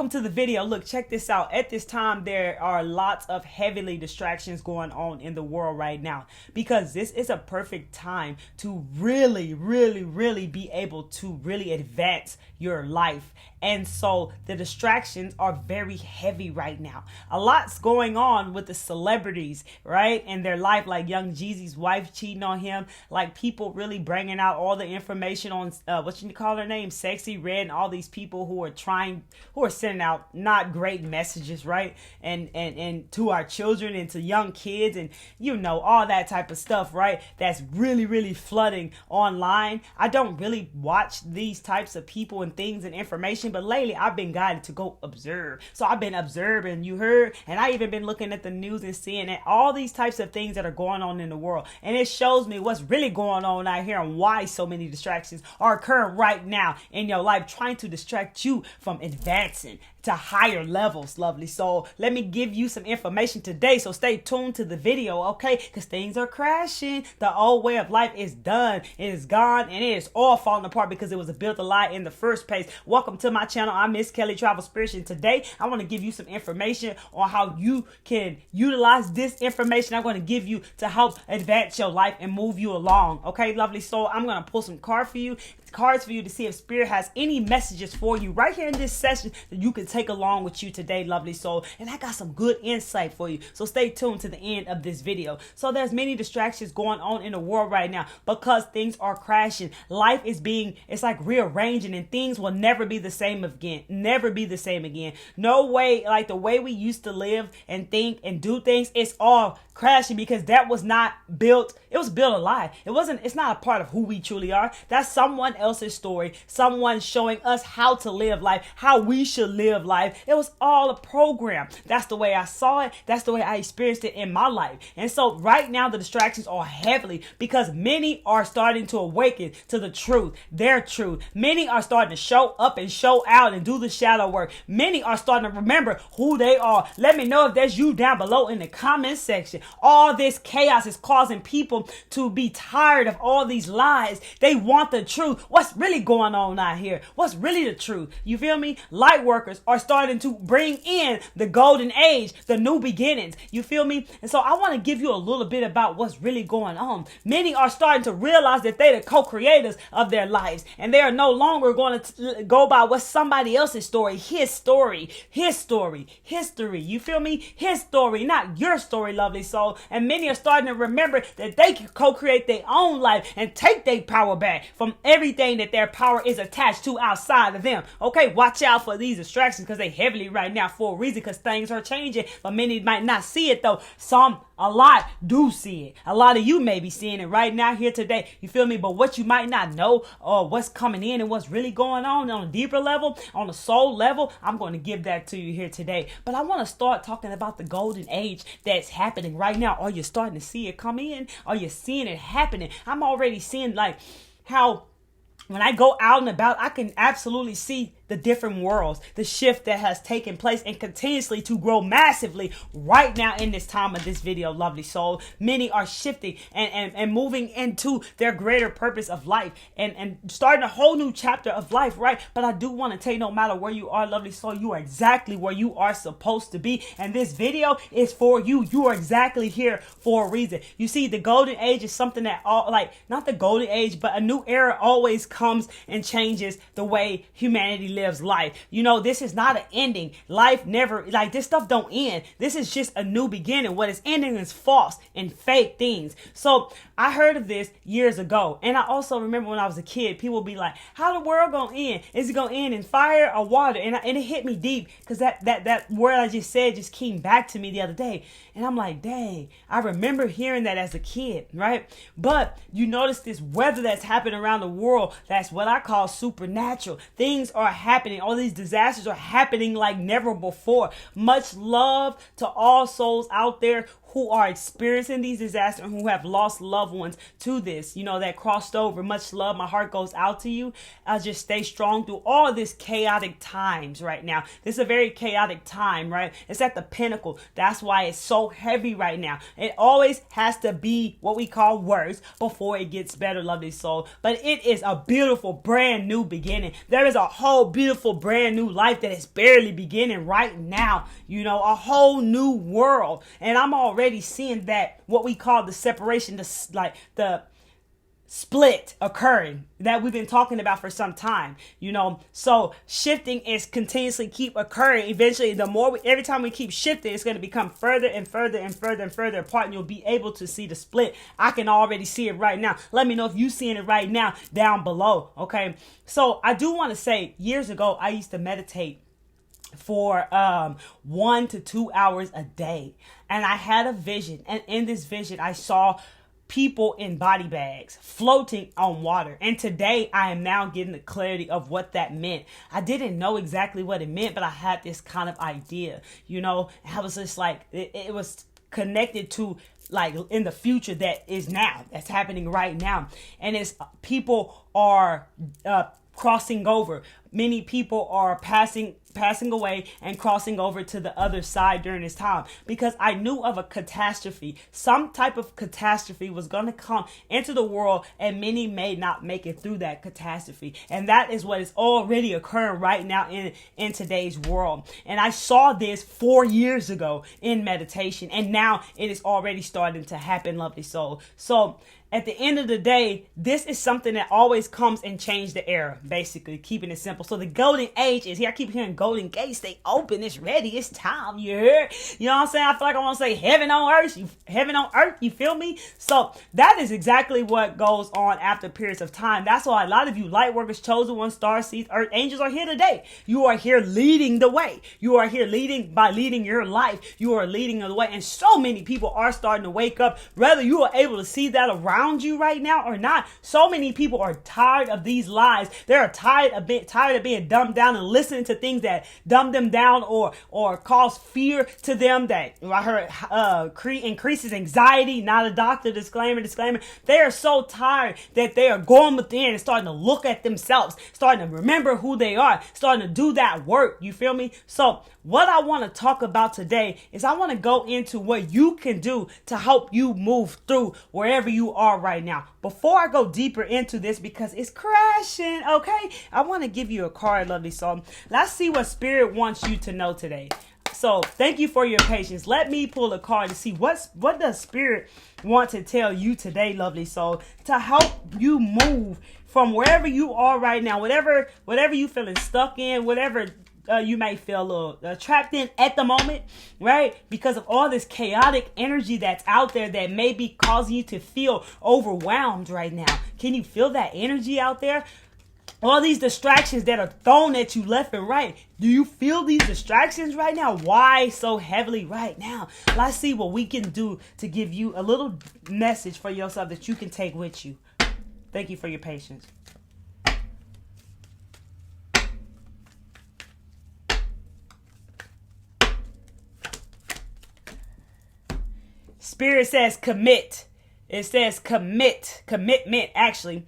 welcome to the video. Look, check this out. At this time, there are lots of heavily distractions going on in the world right now, because this is a perfect time to really be able to really advance your life. And so the distractions are very heavy right now. A lot's going on with the celebrities, right? And their life, like Young Jeezy's wife cheating on him, like people really bringing out all the information on what you call her name, Sexy Red, and all these people who are sending out not great messages, right? And to our children and to young kids, and all that type of stuff, right? That's really flooding online. I don't really watch these types of people and things and information, but lately I've been guided to go observe. So I've been observing, you heard, and I even been looking at the news and seeing that all these types of things that are going on in the world. And it shows me what's really going on out here and why so many distractions are occurring right now in your life, trying to distract you from advancing to higher levels, lovely soul. Let me give you some information today, so stay tuned to the video, okay? Because things are crashing. The old way of life is done. It is gone, and it is all falling apart because it was built a lie in the first place. Welcome to my channel. I'm Miss Kelly Travel Spirit, and today I want to give you some information on how you can utilize this information I'm going to give you to help advance your life and move you along, okay, lovely soul? I'm going to pull some cards for you to see if Spirit has any messages for you right here in this session that you can take along with you today, lovely soul. And I got some good insight for you, so stay tuned to the end of this video. So there's many distractions going on in the world right now because things are crashing. Life is it's like rearranging, and things will never be the same again. Never be the same again. No way, like the way we used to live and think and do things, it's all crashing because that was not built. It was built a lie. It's not a part of who we truly are. That's someone else's story, someone showing us how to live life, how we should live life. It was all a program. That's the way I saw it. That's the way I experienced it in my life. And so right now the distractions are heavily because many are starting to awaken to the truth, their truth. Many are starting to show up and show out and do the shadow work. Many are starting to remember who they are. Let me know if that's you down below in the comment section. All this chaos is causing people to be tired of all these lies. They want the truth. What's really going on out here? What's really the truth? You feel me? Light workers are starting to bring in the golden age, the new beginnings. You feel me? And so I want to give you a little bit about what's really going on. Many are starting to realize that they're the co-creators of their lives, and they are no longer going to go by what's somebody else's story, his story, history. You feel me? His story, not your story, lovely soul. And many are starting to remember that they can co-create their own life and take their power back from everything that their power is attached to outside of them. Okay, watch out for these distractions because they heavily right now for a reason, because things are changing, but many might not see it though. A lot do see it. A lot of you may be seeing it right now here today. You feel me? But what you might not know, or what's coming in and what's really going on a deeper level, on a soul level, I'm going to give that to you here today. But I want to start talking about the golden age that's happening right now. Are you starting to see it come in? Are you seeing it happening? I'm already seeing like how when I go out and about, I can absolutely see the different worlds, the shift that has taken place and continuously to grow massively right now in this time of this video, lovely soul. Many are shifting and moving into their greater purpose of life and starting a whole new chapter of life, right? But I do want to tell you, no matter where you are, lovely soul, you are exactly where you are supposed to be. And this video is for you. You are exactly here for a reason. You see, the golden age is something that not the golden age, but a new era always comes and changes the way humanity lives life. This is not an ending. Life never, this stuff don't end. This is just a new beginning. What is ending is false and fake things. So I heard of this years ago, and I also remember when I was a kid, people would be like, how the world gonna end? Is it gonna end in fire or water? And it hit me deep because that word I just said just came back to me the other day, and I'm like, dang, I remember hearing that as a kid, right? But you notice this weather that's happening around the world, that's what I call supernatural. Things are happening. All these disasters are happening like never before. Much love to all souls out there who are experiencing these disasters, who have lost loved ones to this, that crossed over. Much love. My heart goes out to you. Just stay strong through all of this chaotic times right now. This is a very chaotic time, right? It's at the pinnacle. That's why it's so heavy right now. It always has to be what we call worse before it gets better, lovely soul. But it is a beautiful, brand new beginning. There is a whole beautiful, brand new life that is barely beginning right now. A whole new world. And I'm already seeing that, what we call the separation, the split occurring that we've been talking about for some time, so shifting is continuously keep occurring. Eventually, every time we keep shifting, it's going to become further and further and further and further apart, and you'll be able to see the split. I can already see it right now. Let me know if you're seeing it right now down below. Okay, so I do want to say, years ago I used to meditate for 1 to 2 hours a day, and I had a vision, and in this vision I saw people in body bags floating on water. And today I am now getting the clarity of what that meant. I didn't know exactly what it meant, but I had this kind of idea, I was just like, it was connected to like in the future that's happening right now. And it's people are crossing over. Many people are passing away and crossing over to the other side during this time, because I knew of a catastrophe. Some type of catastrophe was going to come into the world, and many may not make it through that catastrophe. And that is what is already occurring right now in today's world. And I saw this 4 years ago in meditation, and now it is already starting to happen, lovely soul. So at the end of the day, this is something that always comes and change the era, basically, keeping it simple. So the golden age is here. I keep hearing golden gates. They open. It's ready. It's time. You heard? You know what I'm saying? I feel like I want to say heaven on earth. Heaven on earth. You feel me? So that is exactly what goes on after periods of time. That's why a lot of you light workers, chosen ones, star seeds, earth angels are here today. You are here leading the way. You are here by leading your life. You are leading the way. And so many people are starting to wake up, whether you are able to see that around you right now or not. So many people are tired of these lies. They're tired of being dumbed down and listening to things that dumb them down or cause fear to them. That I heard increases anxiety. Not a doctor. Disclaimer. They are so tired that they are going within and starting to look at themselves, starting to remember who they are, starting to do that work. You feel me? So what I want to talk about today is I want to go into what you can do to help you move through wherever you are right now. Before I go deeper into this, because it's crashing, okay, I want to give you a card, lovely soul. Let's see what Spirit wants you to know today. So thank you for your patience. Let me pull a card to see what does Spirit want to tell you today, lovely soul, to help you move from wherever you are right now, whatever you feeling stuck in, whatever you may feel a little trapped in at the moment, right? Because of all this chaotic energy that's out there that may be causing you to feel overwhelmed right now. Can you feel that energy out there? All these distractions that are thrown at you left and right. Do you feel these distractions right now? Why so heavily right now? Let's see what we can do to give you a little message for yourself that you can take with you. Thank you for your patience. Spirit says commit. It says commitment actually.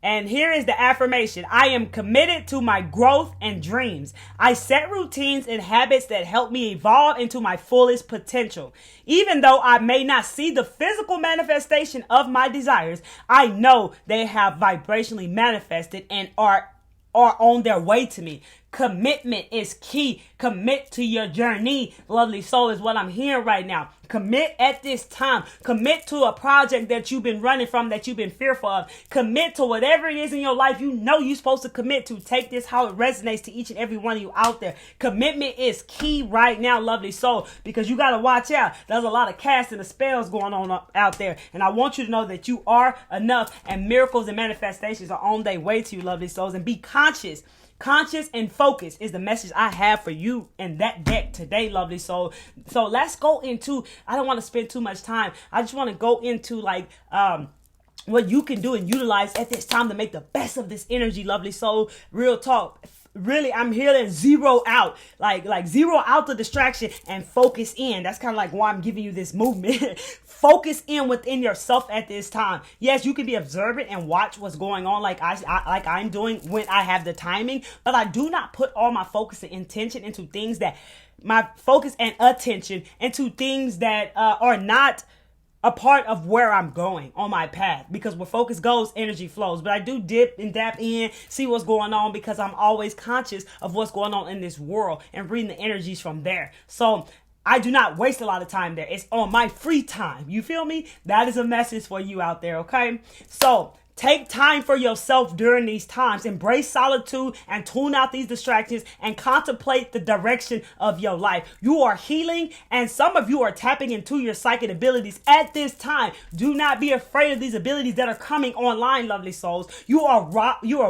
And here is the affirmation. I am committed to my growth and dreams. I set routines and habits that help me evolve into my fullest potential. Even though I may not see the physical manifestation of my desires, I know they have vibrationally manifested and are on their way to me. Commitment is key. Commit to your journey, lovely soul, is what I'm hearing right now. Commit at this time. Commit to a project that you've been running from, that you've been fearful of. Commit to whatever it is in your life you know you're supposed to commit to. Take this how it resonates to each and every one of you out there. Commitment is key right now, lovely soul, because you got to watch out. There's a lot of casting of spells going on out there. And I want you to know that you are enough, and miracles and manifestations are on their way to you, lovely souls. And be conscious. Conscious and focus is the message I have for you in that deck today, lovely soul. So let's go into, I don't want to spend too much time. I just want to go into what you can do and utilize at this time to make the best of this energy, lovely soul. Real talk. Really, I'm here to zero out, like zero out the distraction and focus in. That's kind of like why I'm giving you this movement. Focus in within yourself at this time. Yes, you can be observant and watch what's going on, like I'm doing when I have the timing. But I do not put all my focus and intention into things that my focus and attention into things that are not a part of where I'm going on my path, because where focus goes, energy flows. But I do dip and dap in, see what's going on, because I'm always conscious of what's going on in this world and reading the energies from there. So I do not waste a lot of time there. It's on my free time. You feel me? That is a message for you out there, okay? So take time for yourself during these times. Embrace solitude and tune out these distractions and contemplate the direction of your life. You are healing, and some of you are tapping into your psychic abilities at this time. Do not be afraid of these abilities that are coming online, lovely souls. You are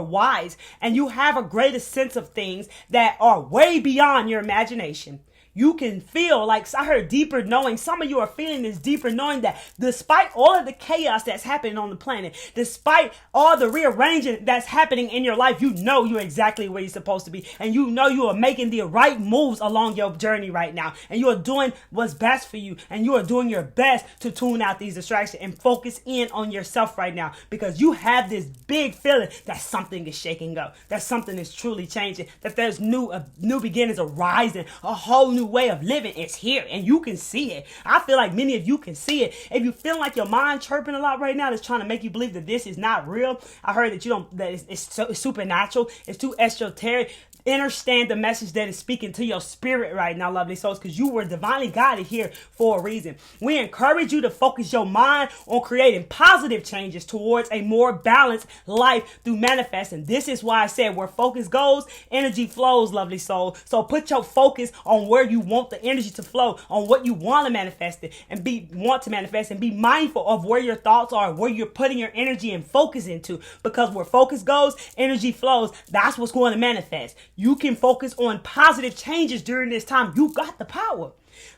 wise, and you have a greater sense of things that are way beyond your imagination. You can feel, like I heard, deeper knowing. Some of you are feeling this deeper knowing that despite all of the chaos that's happening on the planet, despite all the rearranging that's happening in your life, you know you're exactly where you're supposed to be. And you know you are making the right moves along your journey right now. And you are doing what's best for you. And you are doing your best to tune out these distractions and focus in on yourself right now. Because you have this big feeling that something is shaking up. That something is truly changing. That there's new beginnings arising. A whole new way of living is here, and you can see it. I feel like many of you can see it. If you feel like your mind chirping a lot right now, that's trying to make you believe that this is not real. I heard that it's supernatural. It's too esoteric. Understand the message that is speaking to your spirit right now, lovely souls, because you were divinely guided here for a reason. We encourage you to focus your mind on creating positive changes towards a more balanced life through manifesting. This is why I said where focus goes, energy flows, lovely soul. So put your focus on where you want the energy to flow, on what you want to manifest it and be mindful of where your thoughts are, where you're putting your energy and focus into, because where focus goes, energy flows. That's what's going to manifest. You can focus on positive changes during this time. You got the power.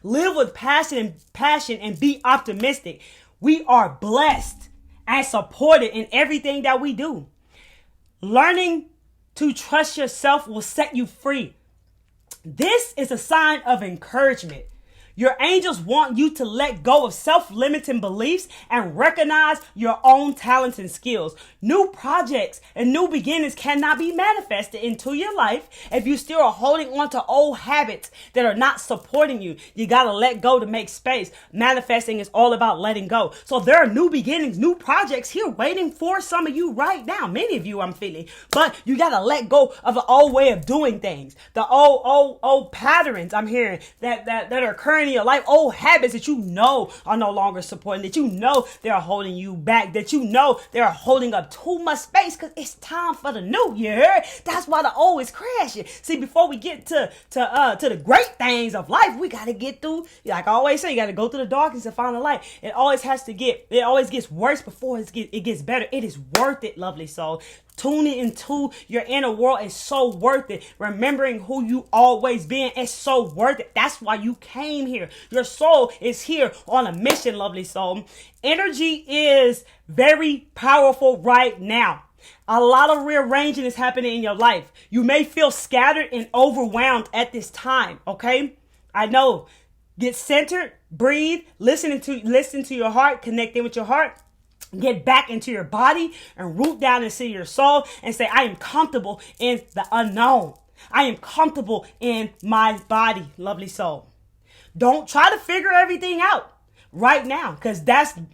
Live with passion and be optimistic. We are blessed and supported in everything that we do. Learning to trust yourself will set you free. This is a sign of encouragement. Your angels want you to let go of self-limiting beliefs and recognize your own talents and skills. New projects and new beginnings cannot be manifested into your life if you still are holding on to old habits that are not supporting you. You got to let go to make space. Manifesting is all about letting go. So there are new beginnings, new projects here waiting for some of you right now. Many of you I'm feeling. But you got to let go of the old way of doing things. The old patterns I'm hearing that are occurring in your life, old habits that you know are no longer supporting, that you know they are holding you back, that you know they are holding up too much space, because it's time for the new. You heard? That's why the old is crashing. See, before we get to the great things of life, we got to get through, like I always say, you got to go through the darkness to find the light. It always gets worse before it gets better. It is worth it, lovely soul. Tuning into your inner world is so worth it. Remembering who you always been is so worth it. That's why you came here. Your soul is here on a mission, lovely soul. Energy is very powerful right now. A lot of rearranging is happening in your life. You may feel scattered and overwhelmed at this time, okay? I know. Get centered, breathe, listen to your heart, connecting with your heart. Get back into your body and root down into your soul and say, I am comfortable in the unknown. I am comfortable in my body, lovely soul. Don't try to figure everything out right now, because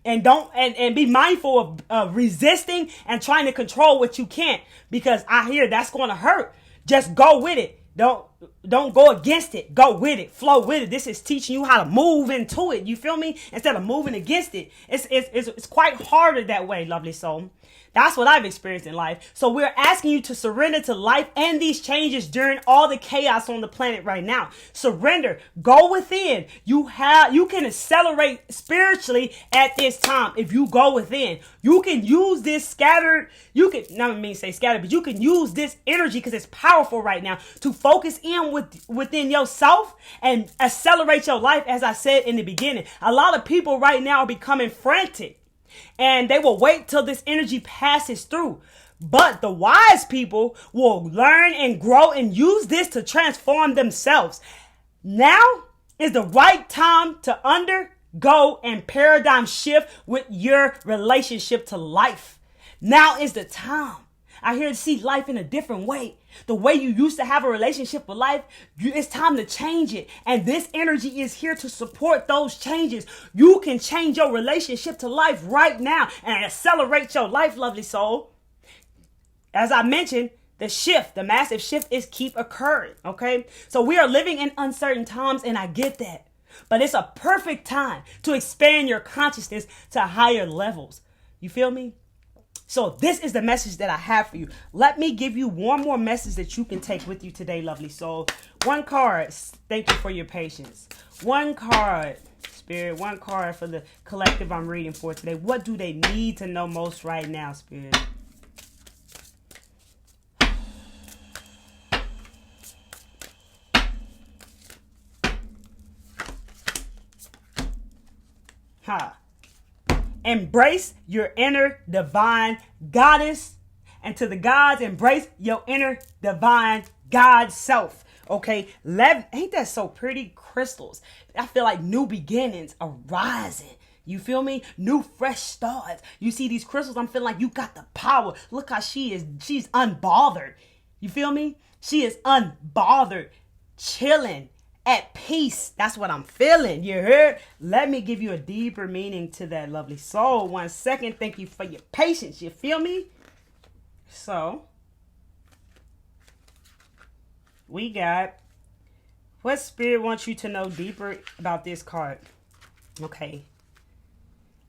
and be mindful of resisting and trying to control what you can't, because I hear that's going to hurt. Just go with it. Don't go against it. Go with it. Flow with it. This is teaching you how to move into it. You feel me? Instead of moving against it. It's quite harder that way, lovely soul. That's what I've experienced in life. So we're asking you to surrender to life and these changes during all the chaos on the planet right now. Surrender. Go within. You can accelerate spiritually at this time if you go within. You can use this you can use this energy, because it's powerful right now, to focus in within yourself and accelerate your life, as I said in the beginning. A lot of people right now are becoming frantic. And they will wait till this energy passes through. But the wise people will learn and grow and use this to transform themselves. Now is the right time to undergo and paradigm shift with your relationship to life. Now is the time. I here to see life in a different way. The way you used to have a relationship with life, it's time to change it. And this energy is here to support those changes. You can change your relationship to life right now and accelerate your life, lovely soul. As I mentioned, the massive shift is keep occurring, okay? So we are living in uncertain times, and I get that. But it's a perfect time to expand your consciousness to higher levels. You feel me? So this is the message that I have for you. Let me give you one more message that you can take with you today, lovely soul. One card. Thank you for your patience. One card, Spirit. One card for the collective I'm reading for today. What do they need to know most right now, Spirit? Embrace your inner divine goddess. And to the gods, embrace your inner divine God self. Okay, ain't that so pretty? Crystals. I feel like new beginnings are rising. You feel me? New fresh starts. You see these crystals, I'm feeling like you got the power. Look how she is. She's unbothered. You feel me? She is unbothered, chilling, at peace. That's what I'm feeling. You heard? Let me give you a deeper meaning to that, lovely soul. 1 second. Thank you for your patience. You feel me? So, we got what Spirit wants you to know deeper about this card. Okay.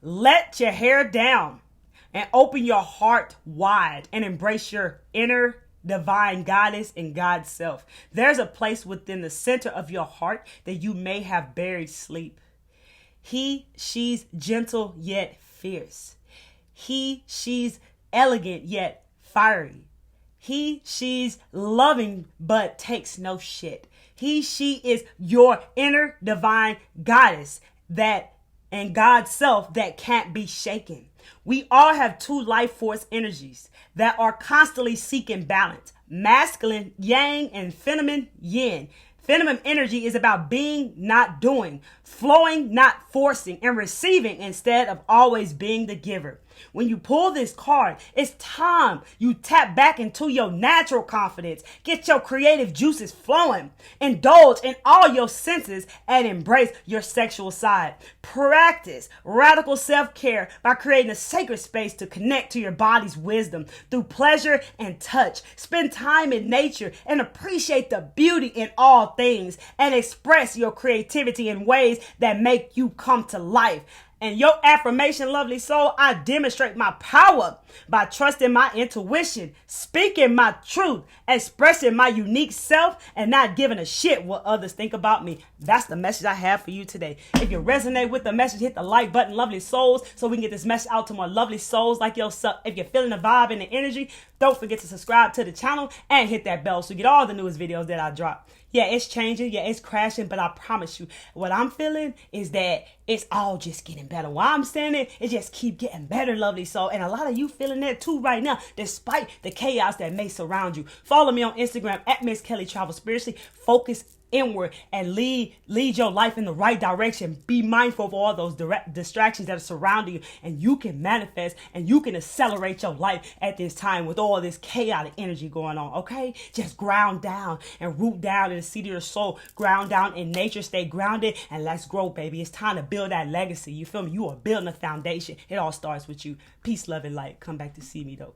Let your hair down and open your heart wide and embrace your inner divine goddess and God self. There's a place within the center of your heart that you may have buried sleep. She's gentle yet fierce. She's elegant yet fiery. She's loving but takes no shit. She is your inner divine goddess and God's self that can't be shaken. We all have two life force energies that are constantly seeking balance. Masculine, yang, and feminine, yin. Feminine energy is about being, not doing, flowing, not forcing, and receiving instead of always being the giver. When you pull this card, it's time you tap back into your natural confidence. Get your creative juices flowing. Indulge in all your senses and embrace your sexual side. Practice radical self-care by creating a sacred space to connect to your body's wisdom through pleasure and touch. Spend time in nature and appreciate the beauty in all things and express your creativity in ways that make you come to life. And your affirmation, lovely soul, I demonstrate my power by trusting my intuition, speaking my truth, expressing my unique self, and not giving a shit what others think about me. That's the message I have for you today. If you resonate with the message, hit the like button, lovely souls, so we can get this message out to more lovely souls like yourself. If you're feeling the vibe and the energy, don't forget to subscribe to the channel and hit that bell so you get all the newest videos that I drop. Yeah, it's changing. Yeah, it's crashing. But I promise you, what I'm feeling is that it's all just getting better. While I'm standing, it just keep getting better, lovely soul. And a lot of you feeling that too right now, despite the chaos that may surround you. Follow me on Instagram at Miss Kelly Travel Spiritually. Focus inward and lead your life in the right direction. Be mindful of all those distractions that are surrounding you, and you can manifest and you can accelerate your life at this time with all this chaotic energy going on. Okay, just ground down and root down in the seat of your soul. Ground down in nature, stay grounded, and let's grow, baby. It's time to build that legacy. You feel me? You are building a foundation. It all starts with you. Peace, love, and light. Come back to see me though.